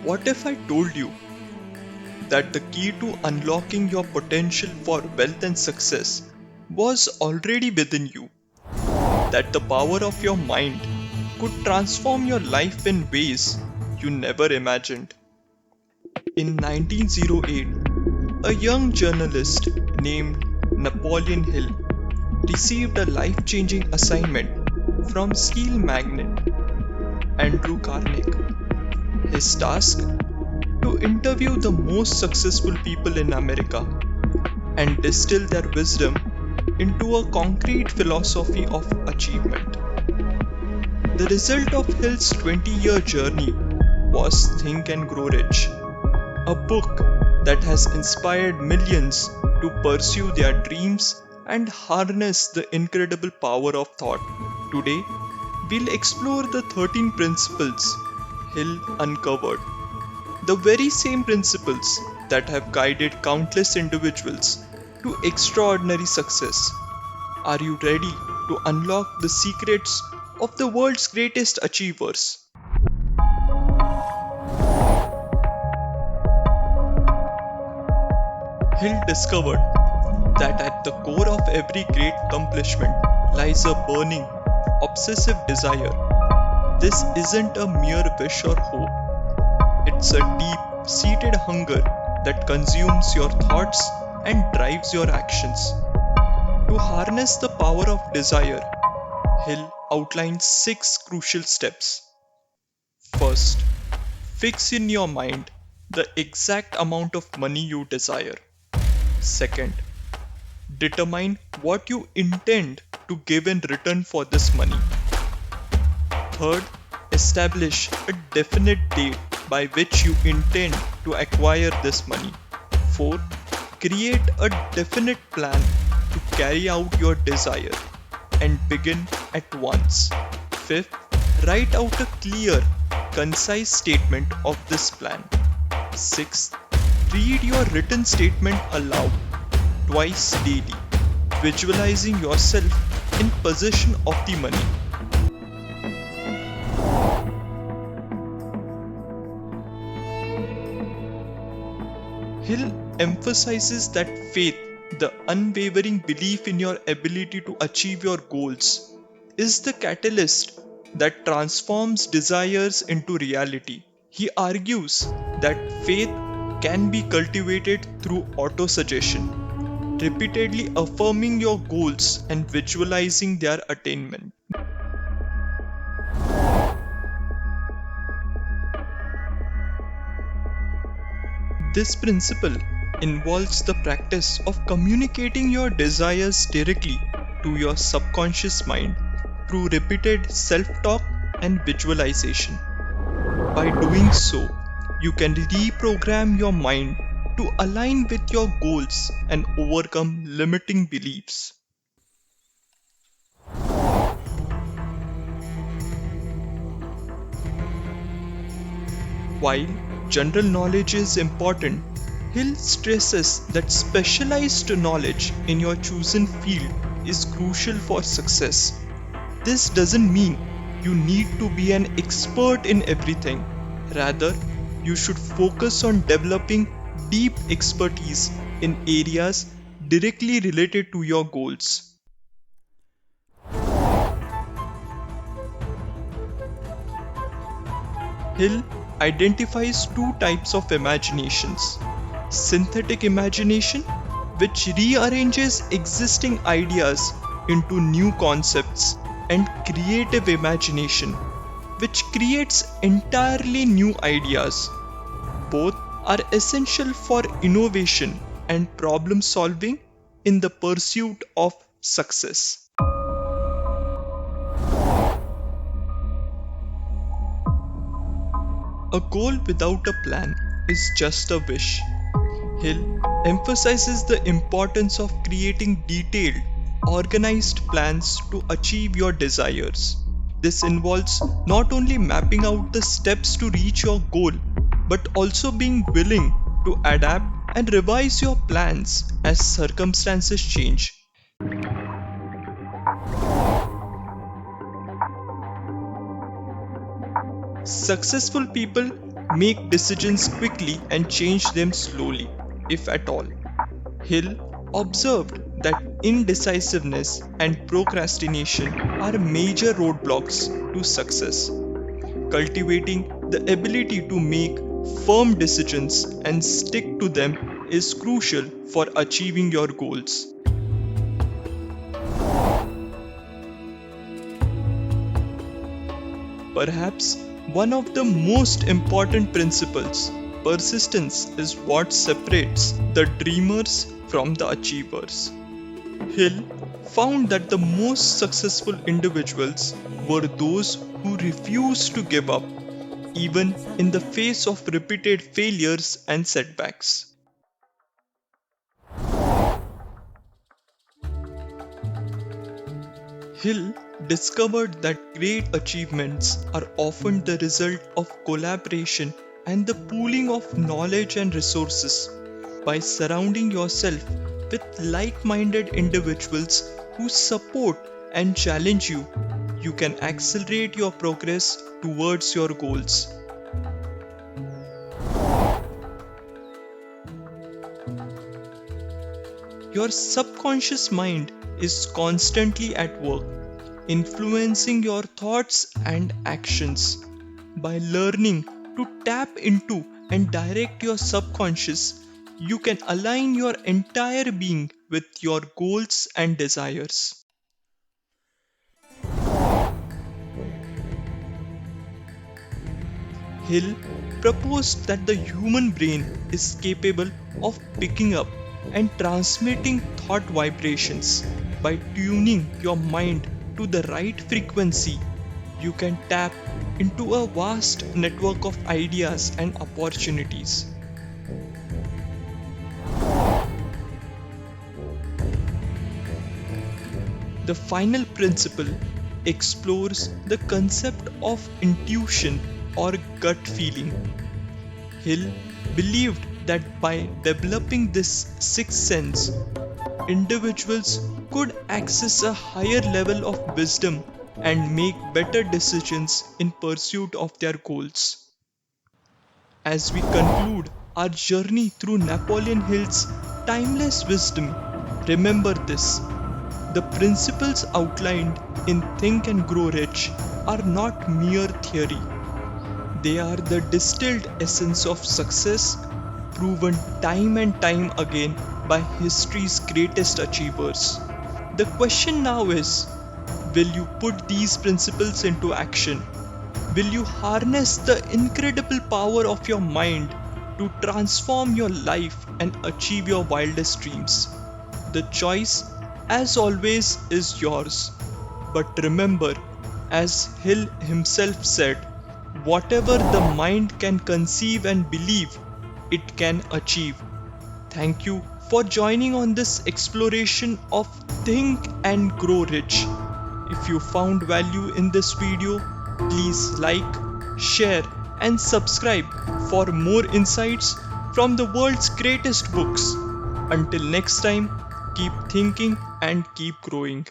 What if I told you that the key to unlocking your potential for wealth and success was already within you? That the power of your mind could transform your life in ways you never imagined? In 1908, a young journalist named Napoleon Hill received a life-changing assignment from steel magnate Andrew Carnegie. His task: to interview the most successful people in America and distill their wisdom into a concrete philosophy of achievement. The result of Hill's 20-year journey was Think and Grow Rich, a book that has inspired millions to pursue their dreams and harness the incredible power of thought. Today, we'll explore the 13 principles Hill uncovered, the very same principles that have guided countless individuals to extraordinary success. Are you ready to unlock the secrets of the world's greatest achievers? Hill discovered that at the core of every great accomplishment lies a burning, obsessive desire. This isn't a mere wish or hope, it's a deep seated hunger that consumes your thoughts and drives your actions. To harness the power of desire, Hill outlines 6 crucial steps. First, fix in your mind the exact amount of money you desire. Second, determine what you intend to give in return for this money. Third, establish a definite date by which you intend to acquire this money. Fourth, create a definite plan to carry out your desire and begin at once. Fifth, write out a clear, concise statement of this plan. Sixth, read your written statement aloud twice daily, visualizing yourself in possession of the money. Hill emphasizes that faith, the unwavering belief in your ability to achieve your goals, is the catalyst that transforms desires into reality. He argues that faith can be cultivated through autosuggestion, repeatedly affirming your goals and visualizing their attainment. This principle involves the practice of communicating your desires directly to your subconscious mind through repeated self-talk and visualization. By doing so, you can reprogram your mind to align with your goals and overcome limiting beliefs. While general knowledge is important, Hill stresses that specialized knowledge in your chosen field is crucial for success. This doesn't mean you need to be an expert in everything. Rather, you should focus on developing deep expertise in areas directly related to your goals. Hill identifies 2 types of imaginations: synthetic imagination, which rearranges existing ideas into new concepts, and creative imagination, which creates entirely new ideas. Both are essential for innovation and problem solving in the pursuit of success. A goal without a plan is just a wish. Hill emphasizes the importance of creating detailed, organized plans to achieve your desires. This involves not only mapping out the steps to reach your goal, but also being willing to adapt and revise your plans as circumstances change. Successful people make decisions quickly and change them slowly, if at all. Hill observed that indecisiveness and procrastination are major roadblocks to success. Cultivating the ability to make firm decisions and stick to them is crucial for achieving your goals. Perhaps one of the most important principles, persistence, is what separates the dreamers from the achievers. Hill found that the most successful individuals were those who refused to give up, even in the face of repeated failures and setbacks. Hill discovered that great achievements are often the result of collaboration and the pooling of knowledge and resources. By surrounding yourself with like minded individuals who support and challenge you, you can accelerate your progress towards your goals. Your subconscious mind is constantly at work, influencing your thoughts and actions. By learning to tap into and direct your subconscious, you can align your entire being with your goals and desires. Hill proposed that the human brain is capable of picking up and transmitting thought vibrations. By tuning your mind to the right frequency, you can tap into a vast network of ideas and opportunities. The final principle explores the concept of intuition or gut feeling. Hill believed that by developing this sixth sense, individuals could access a higher level of wisdom and make better decisions in pursuit of their goals. As we conclude our journey through Napoleon Hill's timeless wisdom, remember this: the principles outlined in Think and Grow Rich are not mere theory. They are the distilled essence of success, proven time and time again by history's greatest achievers. The question now is, will you put these principles into action? Will you harness the incredible power of your mind to transform your life and achieve your wildest dreams? The choice, as always, is yours. But remember, as Hill himself said, whatever the mind can conceive and believe, it can achieve. Thank you for joining on this exploration of Think and Grow Rich. If you found value in this video, please like, share, and subscribe for more insights from the world's greatest books. Until next time, keep thinking and keep growing.